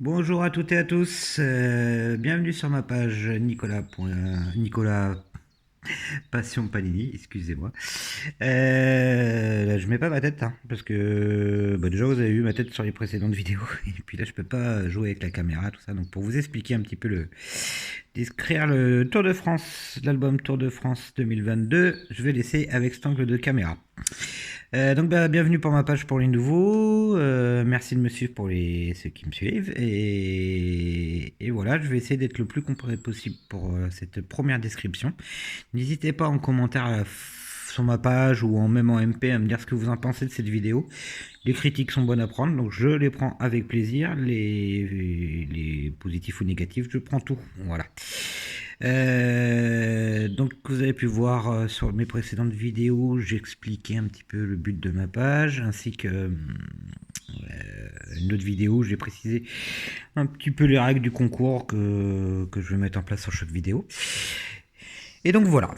Bonjour à toutes et à tous, bienvenue sur ma page Nicolas Passion Panini, excusez-moi. Là, je mets pas ma tête, hein, parce que déjà vous avez vu ma tête sur les précédentes vidéos, et puis là je peux pas jouer avec la caméra, tout ça. Donc pour vous expliquer un petit peu décrire le Tour de France, l'album Tour de France 2022, je vais laisser avec cet angle de caméra. Bienvenue pour ma page pour les nouveaux. Merci de me suivre pour ceux qui me suivent. Et voilà, je vais essayer d'être le plus complet possible pour cette première description. N'hésitez pas en commentaire sur ma page ou même en MP à me dire ce que vous en pensez de cette vidéo. Les critiques sont bonnes à prendre, donc je les prends avec plaisir. Les positifs ou négatifs, je prends tout. Voilà. Donc vous avez pu voir sur mes précédentes vidéos, j'expliquais un petit peu le but de ma page, ainsi que une autre vidéo, j'ai précisé un petit peu les règles du concours que je vais mettre en place sur chaque vidéo. Et donc voilà.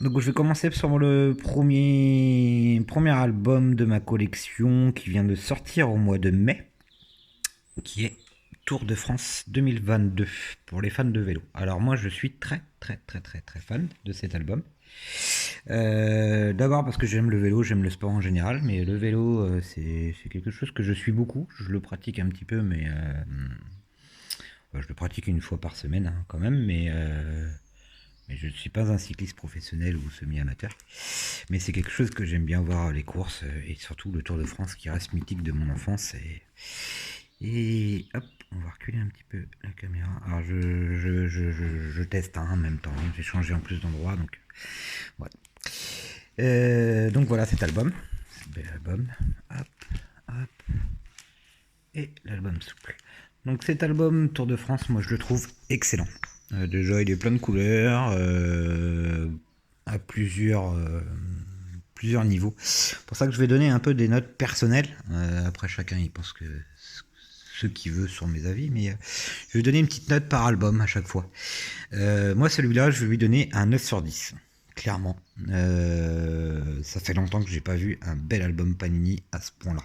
Donc je vais commencer sur le premier album de ma collection qui vient de sortir au mois de mai, qui est Tour de France 2022 pour les fans de vélo. Alors moi je suis très fan de cet album. D'abord parce que j'aime le vélo, j'aime le sport en général, mais le vélo c'est quelque chose que je suis beaucoup. Je le pratique un petit peu, mais je le pratique une fois par semaine hein, quand même, mais je ne suis pas un cycliste professionnel ou semi-amateur. Mais c'est quelque chose que j'aime bien voir les courses et surtout le Tour de France qui reste mythique de mon enfance. Et hop, on va reculer un petit peu la caméra. Alors je teste hein, en même temps. J'ai changé en plus d'endroit. Donc voilà cet album. Ce bel album. Hop. Et l'album souple. Donc cet album Tour de France, moi je le trouve excellent. Déjà il est plein de couleurs. À plusieurs niveaux. C'est pour ça que je vais donner un peu des notes personnelles. Après chacun il pense que ce qu'il veut sur mes avis, mais je vais donner une petite note par album à chaque fois. Moi celui-là je vais lui donner un 9 sur 10. Clairement. Ça fait longtemps que j'ai pas vu un bel album Panini à ce point-là.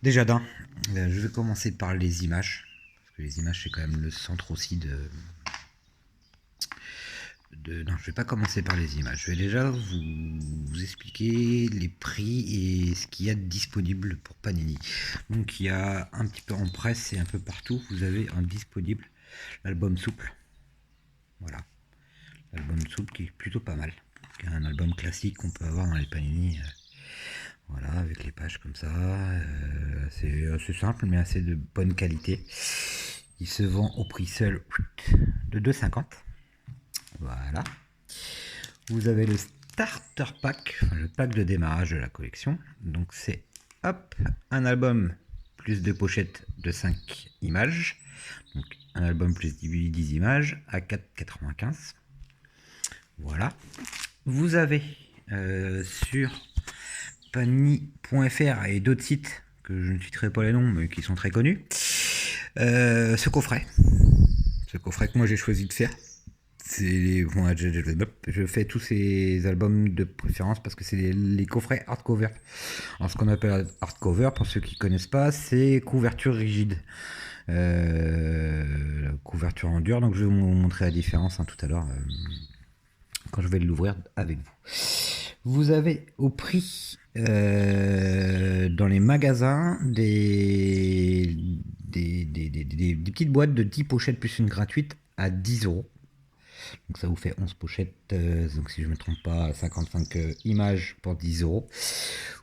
Déjà je vais commencer par les images. Parce que les images c'est quand même le centre aussi non, je vais pas commencer par les images. Je vais déjà vous expliquer les prix et ce qu'il y a de disponible pour Panini. Donc il y a un petit peu en presse et un peu partout. Vous avez un disponible l'album souple. Voilà. L'album souple qui est plutôt pas mal. C'est un album classique qu'on peut avoir dans les Panini. Voilà, avec les pages comme ça. C'est assez simple mais assez de bonne qualité. Il se vend au prix seul de 2,50. Voilà. Vous avez le starter pack, enfin, le pack de démarrage de la collection. Donc c'est hop, un album plus 2 pochettes de 5 images. Donc un album plus 10 images à 4,95. Voilà. Vous avez sur Panini.fr et d'autres sites que je ne citerai pas les noms mais qui sont très connus, ce coffret que moi j'ai choisi de faire. Je fais tous ces albums de préférence parce que c'est les coffrets hardcover. Alors ce qu'on appelle hardcover, pour ceux qui ne connaissent pas, c'est couverture rigide. Couverture en dur, donc je vais vous montrer la différence hein, tout à l'heure quand je vais l'ouvrir avec vous. Vous avez au prix dans les magasins des petites boîtes de 10 pochettes plus une gratuite à 10 €. Donc ça vous fait 11 pochettes, donc si je ne me trompe pas, 55 images pour 10 €.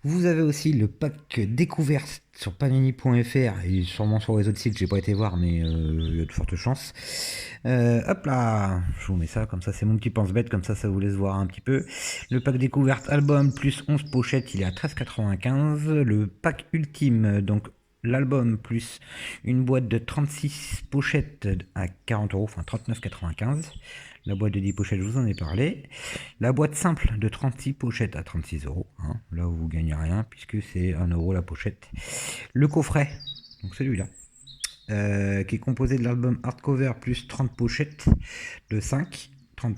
Vous avez aussi le pack découverte sur panini.fr et sûrement sur les autres sites, j'ai pas été voir, mais il y a de fortes chances. Hop là, je vous mets ça, comme ça c'est mon petit pense-bête, comme ça vous laisse voir un petit peu. Le pack découverte album plus 11 pochettes, il est à 13,95. Le pack ultime, donc l'album plus une boîte de 36 pochettes à 40 €, enfin 39,95. La boîte de 10 pochettes, je vous en ai parlé. La boîte simple de 36 pochettes à 36 €. Hein. Là où vous gagnez rien puisque c'est 1 € la pochette. Le coffret, donc celui-là, qui est composé de l'album hardcover plus 30 pochettes de 5. 30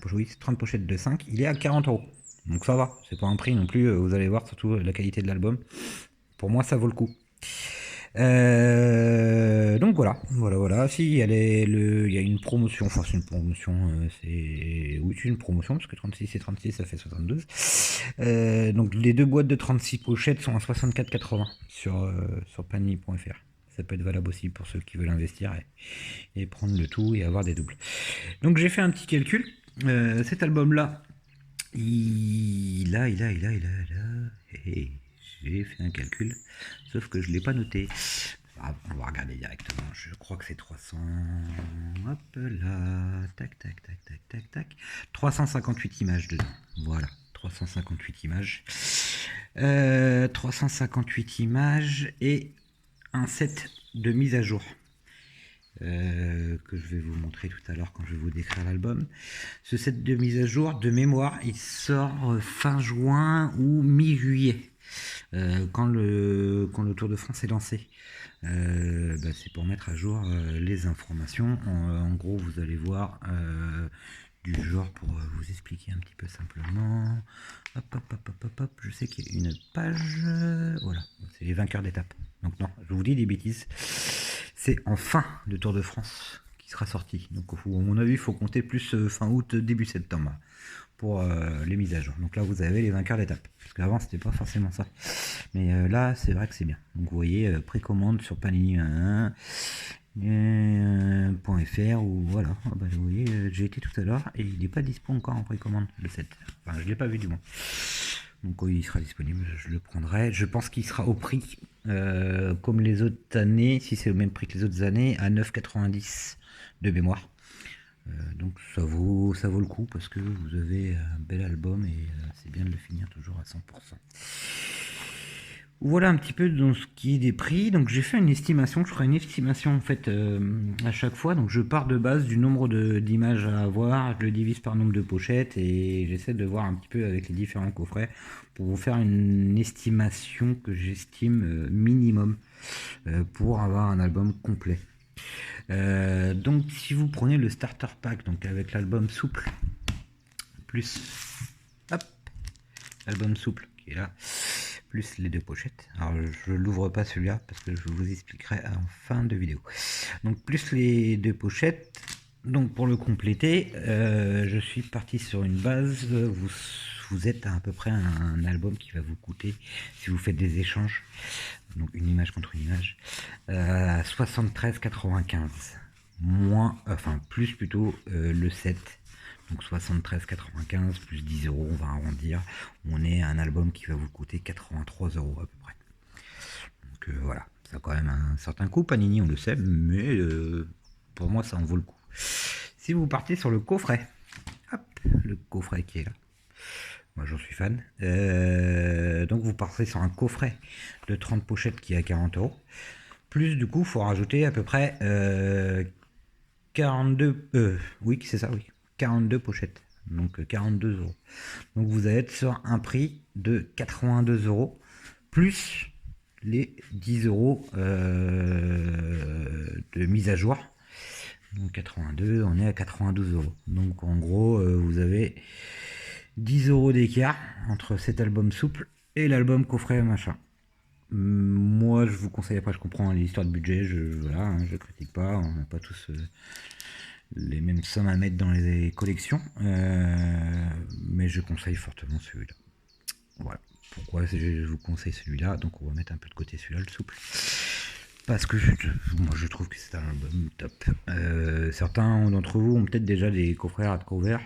pochettes de 5. Il est à 40 €. Donc ça va, c'est pas un prix non plus. Vous allez voir surtout la qualité de l'album. Pour moi, ça vaut le coup. Donc Donc voilà. Si, il y a une promotion, enfin c'est une promotion, oui c'est une promotion, parce que 36 et 36 ça fait 72. Donc les deux boîtes de 36 pochettes sont à 64,80 sur Panini.fr. Ça peut être valable aussi pour ceux qui veulent investir et prendre le tout et avoir des doubles. Donc j'ai fait un petit calcul. Cet album-là, il a. Et j'ai fait un calcul, sauf que je ne l'ai pas noté. On va regarder directement. Je crois que c'est 300. Hop là. Tac. 358 images dedans. Voilà. 358 images. 358 images et un set de mise à jour. Que je vais vous montrer tout à l'heure quand je vais vous décrire l'album. Ce set de mise à jour, de mémoire, il sort fin juin ou mi-juillet, quand le Tour de France est lancé. C'est pour mettre à jour les informations. En gros, vous allez voir du genre, pour vous expliquer un petit peu simplement. Hop. Je sais qu'il y a une page. Voilà, c'est les vainqueurs d'étape. Donc non, je vous dis des bêtises. C'est en fin de Tour de France qui sera sorti. Donc à mon avis, il faut compter plus fin août, début septembre pour les mises à jour. Donc là, vous avez les vainqueurs d'étape. Parce qu'avant, c'était pas forcément ça. Mais là, c'est vrai que c'est bien. Donc vous voyez, précommande sur Panini.fr ou voilà. Vous voyez, j'ai été tout à l'heure et il n'est pas dispo encore en précommande, le 7. Enfin, je l'ai pas vu du moins. Donc il sera disponible, je le prendrai. Je pense qu'il sera au prix comme les autres années, si c'est au même prix que les autres années, à 9,90 de mémoire. Donc ça vaut le coup parce que vous avez un bel album et c'est bien de le finir toujours à 100%. Voilà un petit peu dans ce qui est des prix. Donc j'ai fait une estimation, je ferai une estimation en fait à chaque fois. Donc je pars de base du nombre d'images à avoir, je le divise par nombre de pochettes et j'essaie de voir un petit peu avec les différents coffrets pour vous faire une estimation que j'estime minimum pour avoir un album complet. Donc si vous prenez le starter pack, donc avec l'album souple, plus l'album souple qui est là, plus les deux pochettes. Alors je l'ouvre pas celui-là parce que je vous expliquerai en fin de vidéo. Donc plus les deux pochettes. Donc pour le compléter, je suis parti sur une base. Vous êtes à peu près un album qui va vous coûter, si vous faites des échanges, donc une image contre une image, 73,95 plus plutôt le 7. Donc 73,95 plus 10 euros, on va arrondir. On est à un album qui va vous coûter 83 euros à peu près. Donc voilà, ça a quand même un certain coût. Panini, on le sait, mais pour moi, ça en vaut le coup. Si vous partez sur le coffret, hop, le coffret qui est là. Moi, j'en suis fan. Donc vous partez sur un coffret de 30 pochettes qui est à 40 euros. Plus du coup, il faut rajouter à peu près 42. Oui, c'est ça, oui. 42 pochettes, donc 42 euros. Donc vous allez être sur un prix de 82 euros, plus les 10 euros de mise à jour. Donc 82, on est à 92 euros. Donc en gros, vous avez 10 euros d'écart entre cet album souple et l'album coffret machin. Moi, je vous conseille, après je comprends l'histoire de budget, je critique pas, on n'a pas tous les mêmes sommes à mettre dans les collections, mais je conseille fortement celui-là. Voilà pourquoi je vous conseille celui-là. Donc on va mettre un peu de côté celui-là, le souple, parce que moi je trouve que c'est un album top. Certains d'entre vous ont peut-être déjà des coffrets hardcover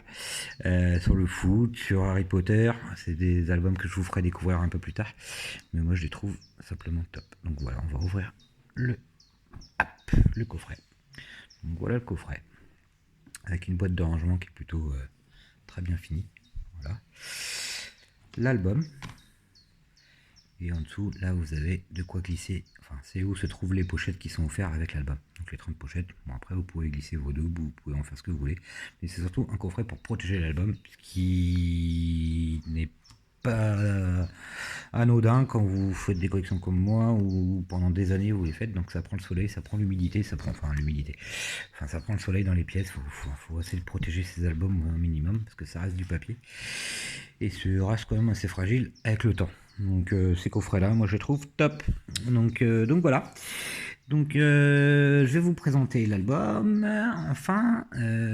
sur le foot, sur Harry Potter. C'est des albums que je vous ferai découvrir un peu plus tard, mais moi je les trouve simplement top. Donc voilà, on va ouvrir le coffret. Donc voilà le coffret avec une boîte de rangement qui est plutôt très bien finie. Voilà l'album, et en dessous là vous avez de quoi glisser, enfin c'est où se trouvent les pochettes qui sont offertes avec l'album. Donc les 30 pochettes, bon après vous pouvez glisser vos doubles, vous pouvez en faire ce que vous voulez, mais c'est surtout un coffret pour protéger l'album qui n'est pas anodin quand vous faites des collections comme moi ou pendant des années vous les faites. Donc ça prend le soleil, ça prend l'humidité, ça prend ça prend le soleil dans les pièces. Faut essayer de protéger ces albums au minimum parce que ça reste du papier et ça reste quand même assez fragile avec le temps. Donc ces coffrets là, moi je les trouve top. Donc voilà. Donc je vais vous présenter l'album. Enfin,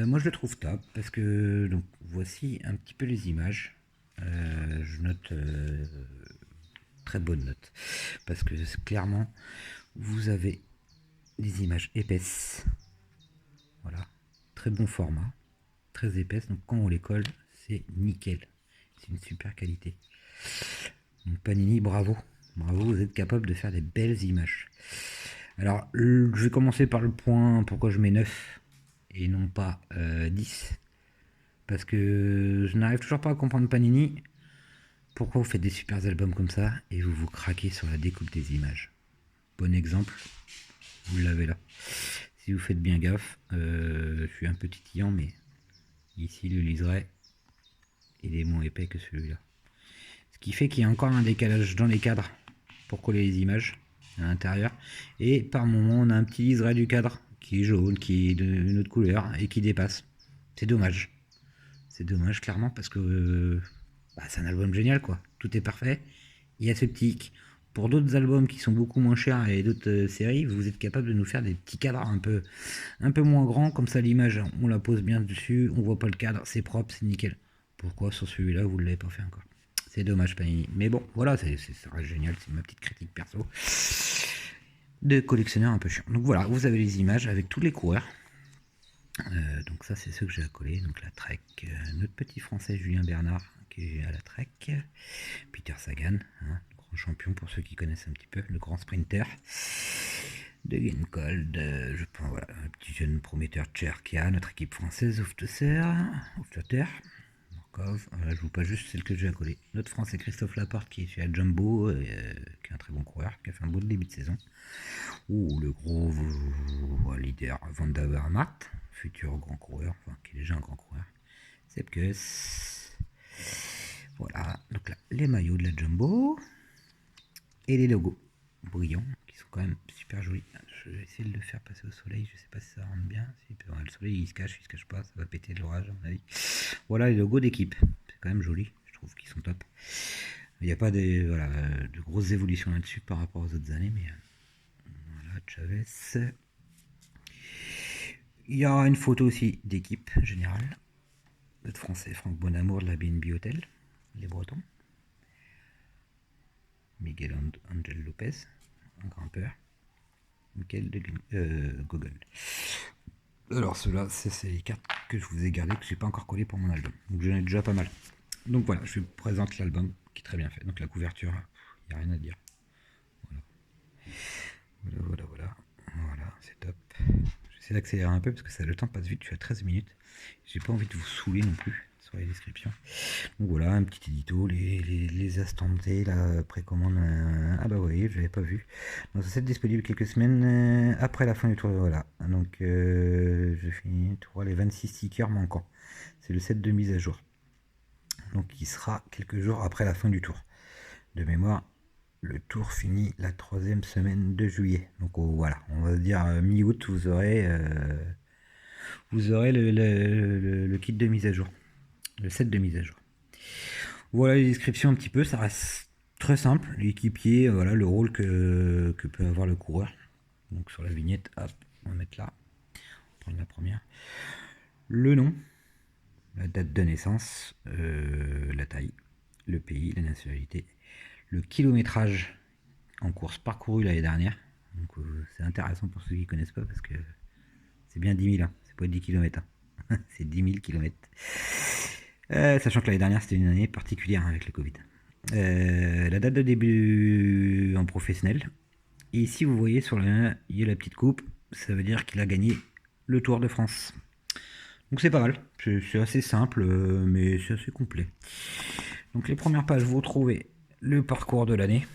moi je le trouve top parce que donc voici un petit peu les images. Je note très bonne note parce que clairement vous avez des images épaisses. Voilà, très bon format, très épaisse. Donc quand on les colle, c'est nickel. C'est une super qualité. Donc Panini, bravo. Bravo, vous êtes capable de faire des belles images. Alors, je vais commencer par le point pourquoi je mets 9 et non pas 10. Parce que je n'arrive toujours pas à comprendre Panini. Pourquoi vous faites des super albums comme ça et vous vous craquez sur la découpe des images. Bon exemple, vous l'avez là. Si vous faites bien gaffe, je suis un peu titillant, mais ici le liseré, il est moins épais que celui-là. Ce qui fait qu'il y a encore un décalage dans les cadres pour coller les images à l'intérieur. Et par moment, on a un petit liseré du cadre qui est jaune, qui est d'une autre couleur et qui dépasse. C'est dommage. C'est dommage, clairement, parce que c'est un album génial, quoi. Tout est parfait. Il y a ce petit hic. Pour d'autres albums qui sont beaucoup moins chers et d'autres séries, vous êtes capable de nous faire des petits cadres un peu moins grands. Comme ça, l'image, on la pose bien dessus. On voit pas le cadre. C'est propre, c'est nickel. Pourquoi sur celui-là, vous ne l'avez pas fait encore? C'est dommage, Panini. Mais bon, voilà, ça reste génial. C'est ma petite critique perso de collectionneur un peu chiant. Donc voilà, vous avez les images avec tous les coureurs. Donc ça, c'est ceux que j'ai à coller. Donc la Trek, notre petit français Julien Bernard qui est à la Trek. Peter Sagan, hein, le grand champion pour ceux qui connaissent un petit peu, le grand sprinter. De Genkold, je pense, voilà, un petit jeune prometteur Tcherkia, notre équipe française, Oufteter. Je vous pas juste celle que j'ai à coller. Notre français Christophe Laporte qui est chez Jumbo, qui est un très bon coureur, qui a fait un beau début de saison. Ou le gros leader Van der Aert, futur grand coureur, enfin qui est déjà un grand coureur. Sepkus. Voilà, donc là, les maillots de la Jumbo. Et les logos brillants, qui sont quand même super jolis. Je vais essayer de le faire passer au soleil, je sais pas si ça rentre bien. Le soleil il se cache pas, ça va péter de l'orage à mon avis. Voilà les logos d'équipe, c'est quand même joli, je trouve qu'ils sont top. Il n'y a pas de grosses évolutions là-dessus par rapport aux autres années, mais voilà, Chavez. Il y aura une photo aussi d'équipe générale. Notre français Franck Bonamour de la BNB Hotel, les Bretons. Miguel Angel Lopez, un grimpeur. Michael de Google. Alors ceux-là, c'est les cartes que je vous ai gardées, que je n'ai pas encore collées pour mon album. Donc j'en ai déjà pas mal. Donc voilà, je vous présente l'album qui est très bien fait. Donc la couverture, il n'y a rien à dire. Voilà, c'est top. J'essaie d'accélérer un peu parce que le temps passe vite, je suis à 13 minutes. J'ai pas envie de vous saouler non plus sur les descriptions. Donc voilà, un petit édito, les instantés, la précommande. Ah bah oui, je l'avais pas vu. Donc ça c'est disponible quelques semaines après la fin du tour. Voilà. Donc je finis le tour, les 26 stickers manquants. C'est le set de mise à jour. Donc il sera quelques jours après la fin du tour. De mémoire, le tour finit la 3e semaine de juillet. Donc voilà, on va dire mi-août, vous aurez le kit de mise à jour. Le set de mise à jour. Voilà les descriptions un petit peu, ça reste très simple. L'équipier, voilà le rôle que peut avoir le coureur. Donc sur la vignette, hop, on va mettre là. On va prendre la première. Le nom, la date de naissance, la taille, le pays, la nationalité, le kilométrage en course parcouru l'année dernière. Donc c'est intéressant pour ceux qui ne connaissent pas parce que c'est bien 10 000, hein. C'est pas 10 km. Hein. C'est 10 000 km. Sachant que l'année dernière c'était une année particulière avec le Covid. La date de début en professionnel. Et ici vous voyez sur il y a la petite coupe, ça veut dire qu'il a gagné le Tour de France. Donc c'est pas mal, c'est assez simple mais c'est assez complet. Donc les premières pages vous retrouvez le parcours de l'année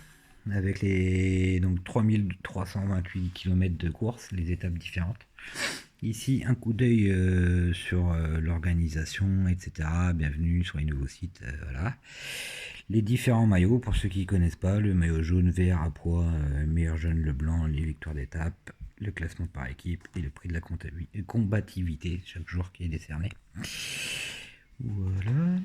avec les 3328 km de course, les étapes différentes. Ici, un coup d'œil sur l'organisation, etc. Bienvenue sur les nouveaux sites. Voilà. les différents maillots, pour ceux qui ne connaissent pas, le maillot jaune, vert, à poids, meilleur jeune, le blanc, les victoires d'étape, le classement par équipe et le prix de la combativité chaque jour qui est décerné. Voilà.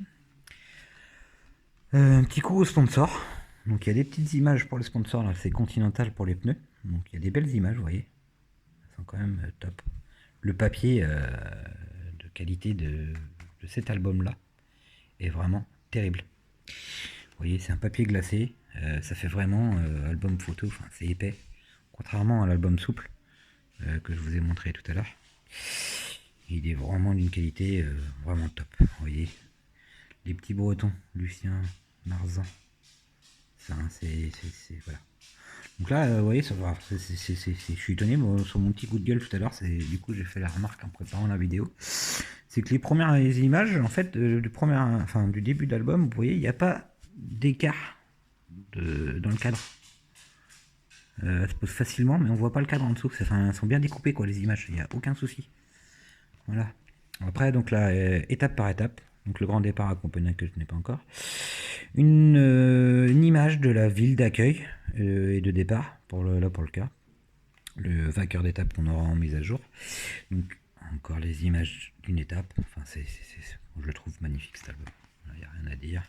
Un petit coup au sponsor. Donc il y a des petites images pour le sponsor, là c'est Continental pour les pneus. Donc il y a des belles images, vous voyez. Elles sont quand même top. Le papier de qualité de cet album-là est vraiment terrible. Vous voyez, c'est un papier glacé. Ça fait vraiment album photo, enfin c'est épais. Contrairement à l'album souple que je vous ai montré tout à l'heure. Il est vraiment d'une qualité vraiment top. Vous voyez, les petits bretons, Lucien, Marzan. Ça, c'est voilà. Donc là, vous voyez, ça va. Je suis étonné sur mon petit coup de gueule tout à l'heure. Du coup, j'ai fait la remarque en préparant la vidéo. C'est que les premières images, en fait, du début d'album, vous voyez, il n'y a pas d'écart dans le cadre. Ça se pose facilement, mais on voit pas le cadre en dessous. Elles sont bien découpées, quoi, les images. Il n'y a aucun souci. Voilà. Après, donc là, étape par étape. Donc le grand départ à Copenhague que je n'ai pas encore. Une image de la ville d'accueil et de départ pour le cas. Le vainqueur d'étape qu'on aura en mise à jour. Donc encore les images d'une étape. Enfin, je le trouve magnifique cet album. Il n'y a rien à dire.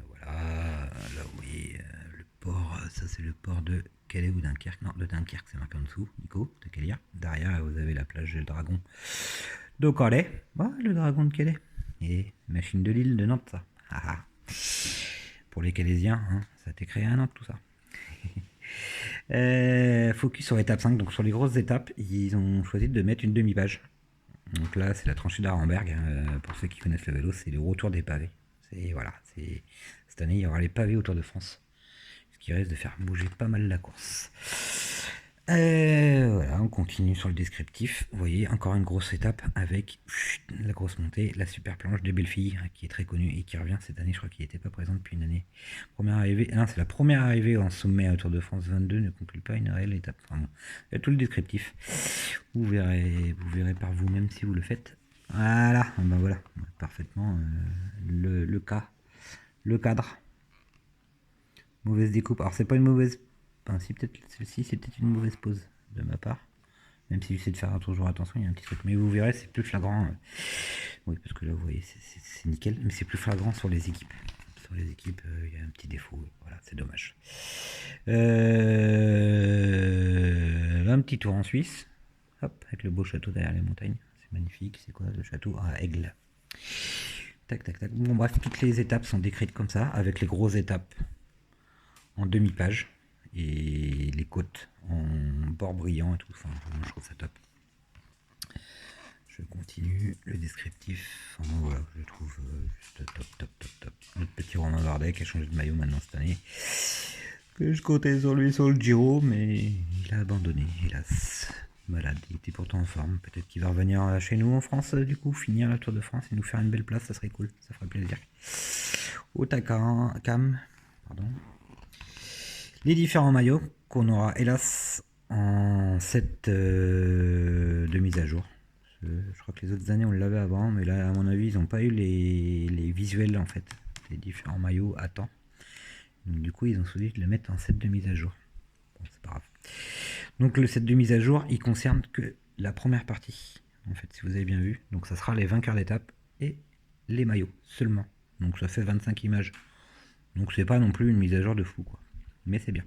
Voilà. Là, vous voyez le port. Ça, c'est le port de Calais ou Dunkerque. Non, de Dunkerque, c'est marqué en dessous. Nico, de Calais. Derrière, vous avez la plage du Dragon de Calais. Bah, le Dragon de Calais. Et machine de Lille de Nantes, ça. Pour les Calaisiens, hein, ça a été créé à Nantes, tout ça. Focus sur étape 5, donc sur les grosses étapes, ils ont choisi de mettre une demi-page. Donc là, c'est la tranchée d'Arenberg. Pour ceux qui connaissent le vélo, c'est le retour des pavés. Cette année, il y aura les pavés autour de France, ce qui risque de faire bouger pas mal la course. Voilà, on continue sur le descriptif. Vous voyez, encore une grosse étape avec la grosse montée, la super planche des belles filles, qui est très connue et qui revient cette année. Je crois qu'il n'était pas présent depuis une année. Première arrivée, c'est la première arrivée en sommet à Tour de France 22, ne conclut pas une réelle étape. Enfin, il y a tout le descriptif. Vous verrez par vous-même si vous le faites. Voilà, ben voilà, parfaitement le cadre. Mauvaise découpe. Alors c'est pas une mauvaise. Enfin, si peut-être celle-ci c'est peut-être une mauvaise pose de ma part. Même si j'essaie de faire toujours attention, il y a un petit truc. Mais vous verrez, c'est plus flagrant. Oui, parce que là, vous voyez, c'est nickel. Mais c'est plus flagrant sur les équipes. Sur les équipes, il y a un petit défaut. Voilà, c'est dommage. Un petit tour en Suisse. Hop, avec le beau château derrière les montagnes. C'est magnifique. C'est quoi le château? Ah, Aigle. Tac, tac, tac. Bon, bref, toutes les étapes sont décrites comme ça, avec les grosses étapes en demi-page et les côtes en bord brillant et tout. Enfin, vraiment, je trouve ça top. Je continue le descriptif. Enfin, voilà, je trouve juste top. Notre petit Romain Bardet qui a changé de maillot maintenant cette année. Que je comptais sur lui sur le Giro, mais il a abandonné, hélas. Malade, il était pourtant en forme. Peut-être qu'il va revenir chez nous en France, du coup, finir la Tour de France et nous faire une belle place, ça serait cool, ça ferait plaisir. Cam, pardon. Les différents maillots qu'on aura hélas en set de mise à jour. Je crois que les autres années on l'avait avant, mais là à mon avis ils n'ont pas eu les visuels en fait, les différents maillots à temps. Donc du coup ils ont choisi de le mettre en set de mise à jour. Bon, c'est pas grave. Donc le set de mise à jour il concerne que la première partie, en fait si vous avez bien vu. Donc ça sera les vainqueurs d'étape et les maillots seulement. Donc ça fait 25 images. Donc c'est pas non plus une mise à jour de fou quoi. Mais c'est bien.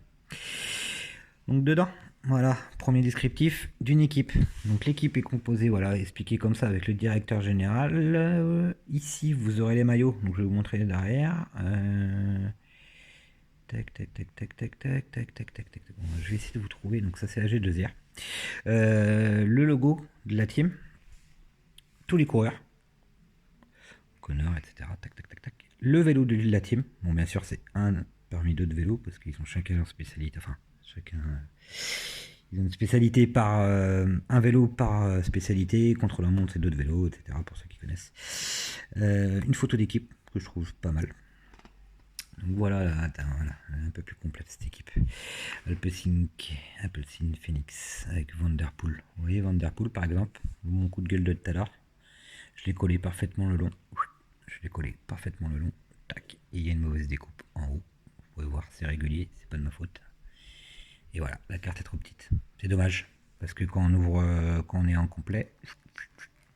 Donc dedans, voilà, premier descriptif d'une équipe. Donc l'équipe est composée, voilà, expliqué comme ça avec le directeur général. Ici, vous aurez les maillots, donc je vais vous montrer derrière. Tac. Bon, je vais essayer de vous trouver, donc ça c'est AG2R. Le logo de la team, tous les coureurs, Connor, etc. Tac. Le vélo de la team, bon bien sûr c'est un parmi d'autres vélos parce qu'ils ont chacun leur spécialité, enfin chacun ils ont une spécialité par un vélo par spécialité, contre la montre c'est d'autres vélos, etc. pour ceux qui connaissent. Une photo d'équipe que je trouve pas mal. Donc voilà, un peu plus complète cette équipe. Alpecin Phoenix avec Vanderpool. Vous voyez Vanderpool par exemple, mon coup de gueule de tout à l'heure, je l'ai collé parfaitement le long. Tac. Et il y a une mauvaise découpe en haut. Vous pouvez voir, c'est régulier, c'est pas de ma faute. Et voilà, la carte est trop petite. C'est dommage. Parce que quand on ouvre, quand on est en complet,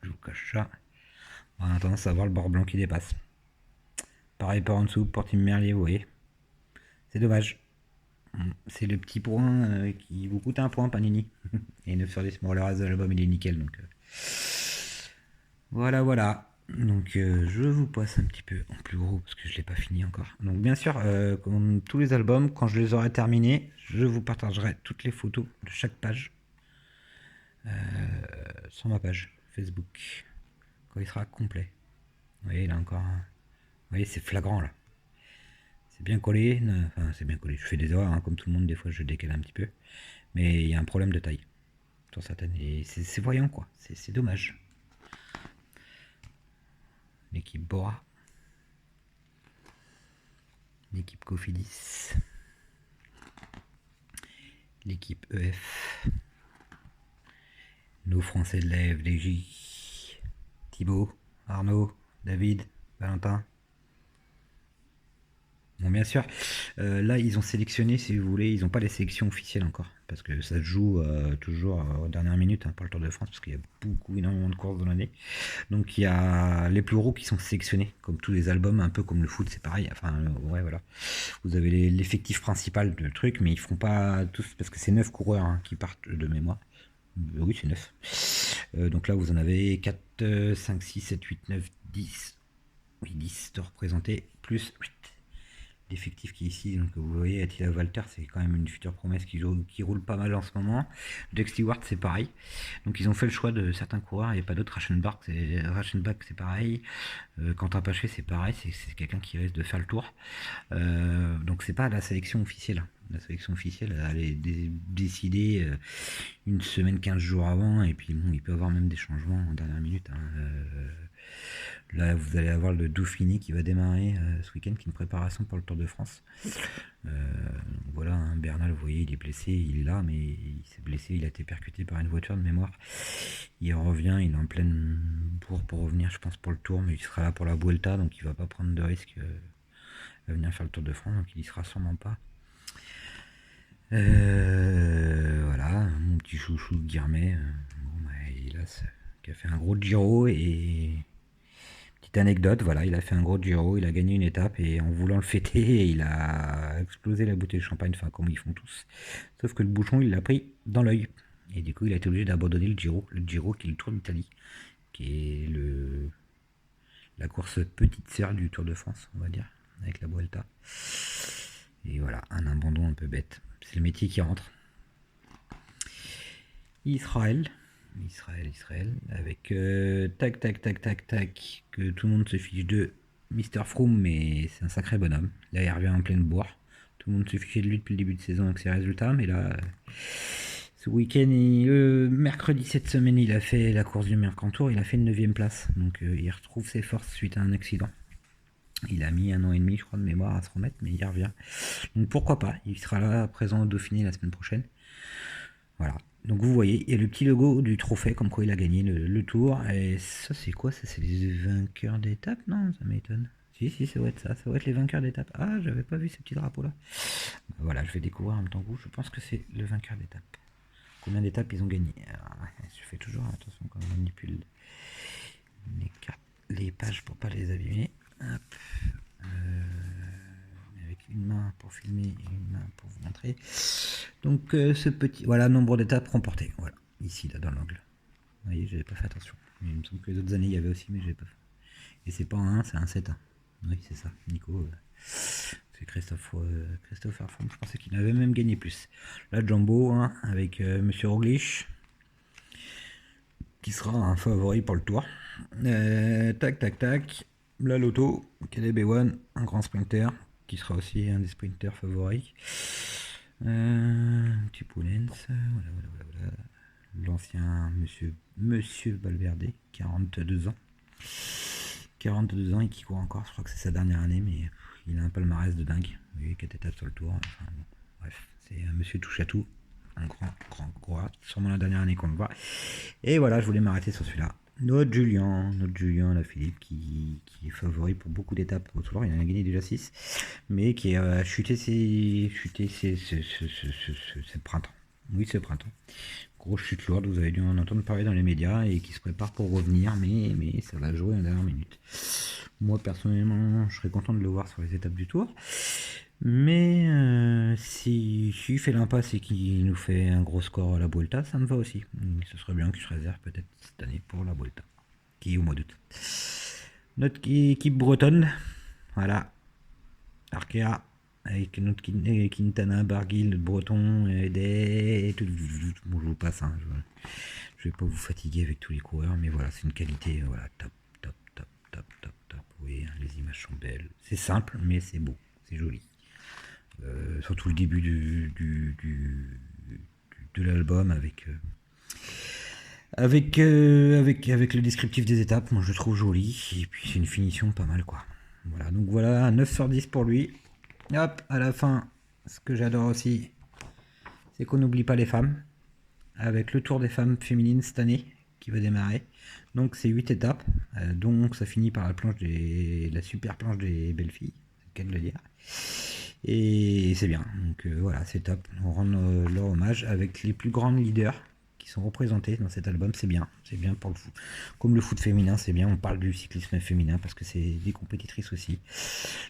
je vous cache ça, on a tendance à avoir le bord blanc qui dépasse. Pareil par en dessous pour Team Merlier, vous voyez. C'est dommage. C'est le petit point qui vous coûte un point, Panini. Et 9 sur 10. Bon, le reste de l'album, il est nickel. Donc, voilà, voilà. Donc, je vous passe un petit peu en plus gros parce que je ne l'ai pas fini encore. Donc, bien sûr, comme tous les albums, quand je les aurai terminés, je vous partagerai toutes les photos de chaque page sur ma page Facebook quand il sera complet. Vous voyez, là encore. Vous voyez, c'est flagrant là. C'est bien collé, enfin c'est bien collé, je fais des erreurs, hein, comme tout le monde, des fois je décale un petit peu, mais il y a un problème de taille sur certaines, et c'est voyant quoi, c'est dommage. L'équipe Bora, l'équipe Cofidis, l'équipe EF, nos Français de la FDJ, Thibaut, Arnaud, David, Valentin. Bon, bien sûr, là ils ont sélectionné, si vous voulez, ils n'ont pas les sélections officielles encore, parce que ça se joue toujours aux dernières minutes hein, pour le Tour de France, parce qu'il y a énormément de courses dans l'année. Donc il y a les plus gros qui sont sélectionnés, comme tous les albums, un peu comme le foot, c'est pareil. Enfin, ouais, voilà. Vous avez l'effectif principal de truc, mais ils feront pas tous, parce que c'est 9 coureurs hein, qui partent de mémoire. Oui, c'est 9. Donc là, vous en avez 4, 5, 6, 7, 8, 9, 10. Oui, 10 de représentés, plus 8 l'effectif qui est ici. Donc vous voyez, Attila Walter, c'est quand même une future promesse qui roule pas mal en ce moment. Doug Stewart, c'est pareil. Donc ils ont fait le choix de certains coureurs et pas d'autres. Rachenbach, c'est pareil. Quentin Paché, c'est pareil. C'est quelqu'un qui risque de faire le tour. Donc c'est pas la sélection officielle. La sélection officielle, elle est décidée une semaine, 15 jours avant. Et puis bon, il peut y avoir même des changements en dernière minute. Hein. Là, vous allez avoir le Dauphiné qui va démarrer ce week-end, qui est une préparation pour le Tour de France. Voilà, hein, Bernal, vous voyez, il est blessé, il est là, mais il s'est blessé, il a été percuté par une voiture de mémoire. Il revient, il est en pleine bourre pour revenir, je pense, pour le Tour, mais il sera là pour la Vuelta, donc il va pas prendre de risque à venir faire le Tour de France, donc il y sera sûrement pas. Voilà, mon petit chouchou Guirmet, bon, bah, hélas, qui a fait un gros Giro et... Petite anecdote, voilà, il a fait un gros Giro, il a gagné une étape et en voulant le fêter, il a explosé la bouteille de champagne, enfin comme ils font tous. Sauf que le bouchon, il l'a pris dans l'œil. Et du coup, il a été obligé d'abandonner le Giro qui est le Tour d'Italie, qui est la course petite sœur du Tour de France, on va dire, avec la Vuelta. Et voilà, un abandon un peu bête. C'est le métier qui rentre. Israël, avec tac, que tout le monde se fiche de Mr. Froome, mais c'est un sacré bonhomme. Là, il revient en pleine bourre. Tout le monde se fichait de lui depuis le début de saison avec ses résultats, mais là, ce week-end, mercredi cette semaine, il a fait la course du Mercantour, il a fait une 9ème place. Donc, il retrouve ses forces suite à un accident. Il a mis 1 an et demi, je crois, de mémoire à se remettre, mais il revient. Donc, pourquoi pas, il sera là, présent au Dauphiné la semaine prochaine. Voilà. Donc vous voyez, il y a le petit logo du trophée, comme quoi il a gagné le tour. Et ça, c'est quoi? Ça, c'est les vainqueurs d'étape? Non, ça m'étonne. Si, ça va être ça. Ça va être les vainqueurs d'étape. Ah, j'avais pas vu ces petits drapeaux-là. Voilà, je vais découvrir en même temps que vous. Je pense que c'est le vainqueur d'étape. Combien d'étapes ils ont gagné? Alors, je fais toujours attention quand on manipule les pages pour pas les abîmer. Hop. Avec une main pour filmer et une main pour vous montrer. Donc ce petit, voilà, nombre d'étapes remportées. Voilà, ici là dans l'angle. Vous voyez, j'avais pas fait attention. Mais il me semble que les autres années il y avait aussi, mais j'avais pas fait. Et c'est pas un 1, c'est un 7-1. Oui, c'est ça. Nico, c'est Christopher Froome. Je pensais qu'il avait même gagné plus. Là, Jumbo, hein, avec Monsieur Roglic, qui sera un favori pour le tour. Tac. La Lotto, Caleb Ewan, un grand sprinter, qui sera aussi un des sprinters favoris. Petit Poulens, voilà. L'ancien monsieur Valverde, 42 ans. 42 ans et qui court encore, je crois que c'est sa dernière année, mais il a un palmarès de dingue. Vous voyez, 4 étapes sur le tour. Enfin, bon, bref, c'est un monsieur touche à tout. Un grand coureur, sûrement la dernière année qu'on le voit. Et voilà, je voulais m'arrêter sur celui-là. Notre Julien la Philippe qui est favori pour beaucoup d'étapes au Tour. Il en a gagné déjà 6, mais qui a chuté ce printemps. Oui, ce printemps. Grosse chute lourde, vous avez dû en entendre parler dans les médias et qui se prépare pour revenir, mais ça va jouer en dernière minute. Moi personnellement, je serais content de le voir sur les étapes du Tour. Mais s'il fait l'impasse et qu'il nous fait un gros score à la Vuelta, ça me va aussi. Ce serait bien qu'il se réserve peut-être cette année pour la Vuelta, qui est au mois d'août. Notre équipe bretonne, voilà, Arkea, avec notre Quintana, Barguil, notre breton, et tout. Bon, je vous passe, hein, je vais pas vous fatiguer avec tous les coureurs, mais voilà, c'est une qualité, voilà, top, top, top, top, top, top. Oui, les images sont belles. C'est simple, mais c'est beau, c'est joli. Surtout le début de l'album avec le descriptif des étapes, moi je le trouve joli, et puis c'est une finition pas mal quoi. Voilà, donc voilà, 9 sur 10 pour lui. Hop, à la fin, ce que j'adore aussi, c'est qu'on n'oublie pas les femmes, avec le Tour des femmes féminines cette année, qui va démarrer. Donc c'est 8 étapes, donc ça finit par la super planche des belles filles, c'est le cas de le dire. Et c'est bien, donc voilà, c'est top. On rend leur hommage avec les plus grandes leaders qui sont représentés dans cet album, c'est bien pour le foot. Comme le foot féminin, c'est bien, on parle du cyclisme féminin parce que c'est des compétitrices aussi.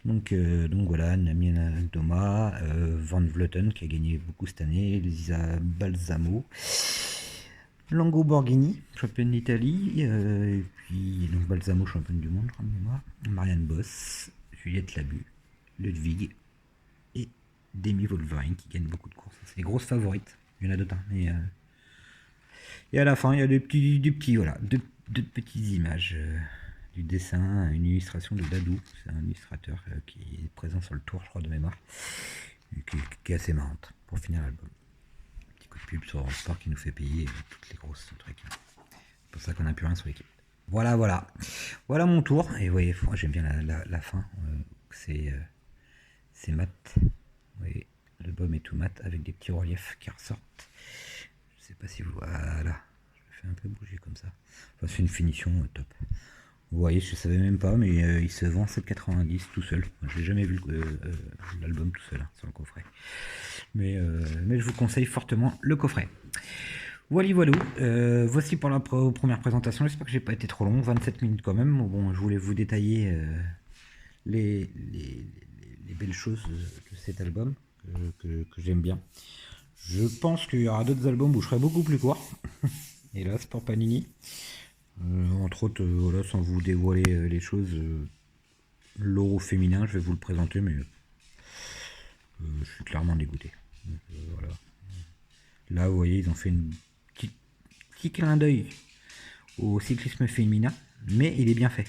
Donc voilà, Namiana Thomas, Van Vleuten qui a gagné beaucoup cette année, Lisa Balsamo, Longo Borghini, championne d'Italie, et puis donc Balsamo, championne du monde, je crois de mémoire, Marianne Boss, Juliette Labu, Ludwig et Demi Wolverine qui gagne beaucoup de courses. C'est les grosses favorites. Il y en a d'autres. Et à la fin, il y a des petits voilà, deux petites images du dessin, une illustration de Dadou. C'est un illustrateur qui est présent sur le tour, je crois, de mémoire, qui est assez marrante pour finir l'album. Petit coup de pub sur Eurosport qui nous fait payer toutes les grosses trucs. C'est pour ça qu'on n'a plus rien sur l'équipe. Voilà mon tour. Et vous voyez, j'aime bien la fin. C'est mat. Vous voyez, l'album est tout mat avec des petits reliefs qui ressortent. Je sais pas si vous... Voilà. Je le fais un peu bouger comme ça. Enfin, c'est une finition top. Vous voyez, je savais même pas, mais il se vend 7,90 tout seul. J'ai jamais vu l'album tout seul, hein, sur le coffret. Mais je vous conseille fortement le coffret. Voici pour la première présentation. J'espère que j'ai pas été trop long, 27 minutes quand même. Bon, je voulais vous détailler les belles choses de cet album que j'aime bien. Je pense qu'il y aura d'autres albums où je serai beaucoup plus court. Hélas pour Panini. Entre autres, voilà, sans vous dévoiler les choses, l'Euro féminin, je vais vous le présenter, mais je suis clairement dégoûté. Donc, voilà. Là, vous voyez, ils ont fait un petit clin d'œil au cyclisme féminin, mais il est bien fait.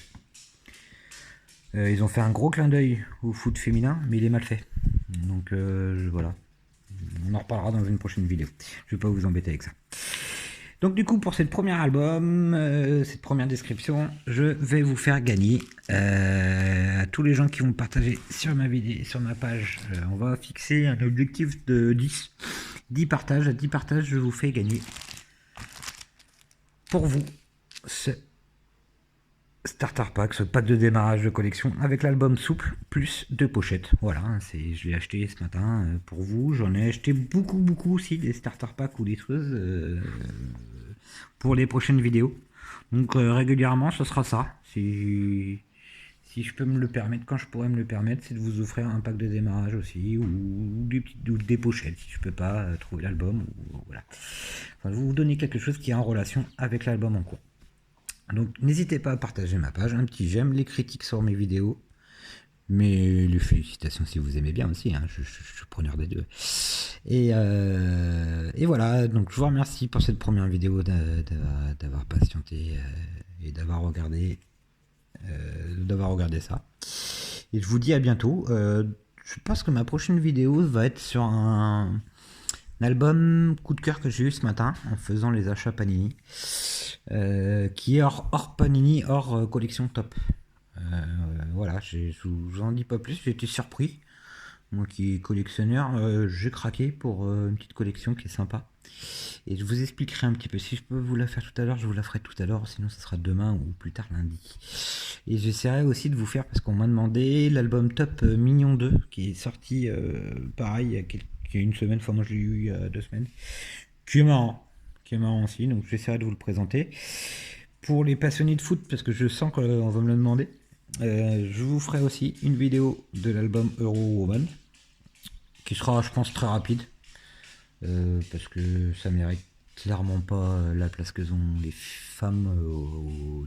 Ils ont fait un gros clin d'œil au foot féminin, mais il est mal fait. Donc voilà. On en reparlera dans une prochaine vidéo. Je vais pas vous embêter avec ça. Donc du coup, pour cette première album, cette première description, je vais vous faire gagner à tous les gens qui vont partager sur ma vidéo, sur ma page. On va fixer un objectif de 10. 10 partages. À 10 partages, je vous fais gagner pour vous ce starter pack, ce pack de démarrage de collection avec l'album souple plus 2 pochettes. Voilà, je l'ai acheté ce matin pour vous. J'en ai acheté beaucoup aussi des starter packs ou des trucs pour les prochaines vidéos. Donc régulièrement, ce sera ça. Si je peux me le permettre, quand je pourrais me le permettre, c'est de vous offrir un pack de démarrage aussi ou des pochettes si je peux pas trouver l'album. Voilà. Enfin, vous donner quelque chose qui est en relation avec l'album en cours. Donc n'hésitez pas à partager ma page, un petit j'aime, les critiques sur mes vidéos, mais les félicitations si vous aimez bien aussi, hein, je suis preneur des deux. Et voilà, donc je vous remercie pour cette première vidéo d'avoir patienté et d'avoir regardé ça. Et je vous dis à bientôt. Je pense que ma prochaine vidéo va être sur un album coup de cœur que j'ai eu ce matin en faisant les achats Panini, qui est hors Panini, hors collection top. Voilà, je vous en dis pas plus, j'ai été surpris. moi qui est collectionneur, j'ai craqué pour une petite collection qui est sympa. Et je vous expliquerai un petit peu. Si je peux vous la faire tout à l'heure, je vous la ferai tout à l'heure. Sinon, ça sera demain ou plus tard lundi. Et j'essaierai aussi de vous faire, parce qu'on m'a demandé, l'album Top Mignon 2, qui est sorti pareil il y a une semaine. Enfin, moi je l'ai eu il y a 2 semaines. Qui est marrant. Qui est marrant aussi. Donc j'essaierai de vous le présenter. Pour les passionnés de foot, parce que je sens qu'on va me le demander, je vous ferai aussi une vidéo de l'album Euro Woman, qui sera, je pense, très rapide. Parce que ça mérite clairement pas la place que ont les femmes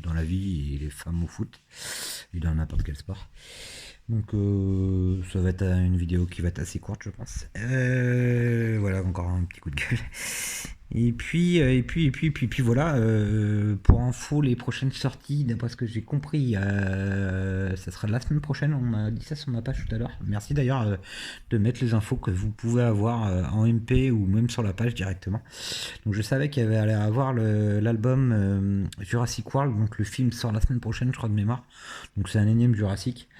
dans la vie et les femmes au foot et dans n'importe quel sport. Donc ça va être une vidéo qui va être assez courte, je pense. Voilà, encore un petit coup de gueule. Et puis voilà, pour info, les prochaines sorties, d'après ce que j'ai compris, ça sera la semaine prochaine. On m'a dit ça sur ma page tout à l'heure. Merci d'ailleurs de mettre les infos que vous pouvez avoir en MP ou même sur la page directement. Donc je savais qu'il y avait à avoir l'album Jurassic World, donc le film sort la semaine prochaine, je crois de mémoire. Donc c'est un énième Jurassic.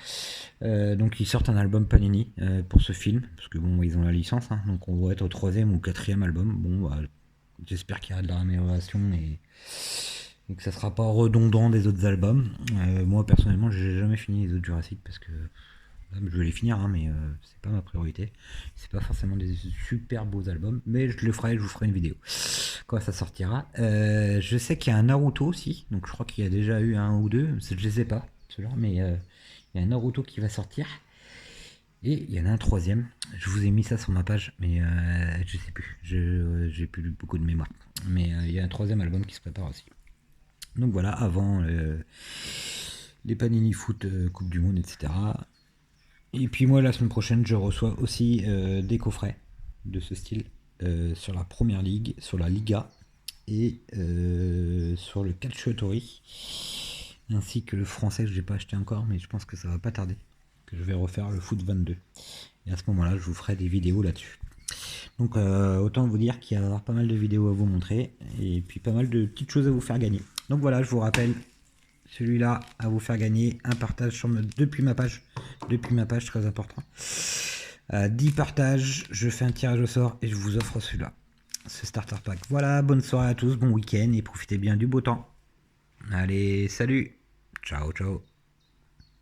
Donc ils sortent un album Panini pour ce film, parce que bon, ils ont la licence, hein, donc on va être au 3e ou 4e album. Bon, bah, j'espère qu'il y aura de la amélioration et que ça sera pas redondant des autres albums. Moi personnellement, j'ai jamais fini les autres Jurassic parce que je vais les finir, hein, mais c'est pas ma priorité. C'est pas forcément des super beaux albums, mais je le ferai, je vous ferai une vidéo quand ça sortira. Je sais qu'il y a un Naruto aussi, donc je crois qu'il y a déjà eu un ou deux. Je les ai pas, ceux-là, mais il y a un Naruto qui va sortir. Et il y en a un 3e. Je vous ai mis ça sur ma page, mais je sais plus. J'ai plus beaucoup de mémoire. Mais il y a un 3e album qui se prépare aussi. Donc voilà, avant les Panini Foot, Coupe du Monde, etc. Et puis moi, la semaine prochaine, je reçois aussi des coffrets de ce style sur la Première Ligue, sur la Liga et sur le Calciopoli, ainsi que le français que je n'ai pas acheté encore, mais je pense que ça va pas tarder. Je vais refaire le foot 22 et à ce moment là je vous ferai des vidéos là-dessus. Donc autant vous dire qu'il y a pas mal de vidéos à vous montrer et puis pas mal de petites choses à vous faire gagner. Donc voilà, je vous rappelle celui-là à vous faire gagner un partage depuis ma page, très important. 10 partages, je fais un tirage au sort et je vous offre celui-là, ce starter pack. Voilà, bonne soirée à tous, bon week-end et profitez bien du beau temps. Allez, salut, ciao ciao.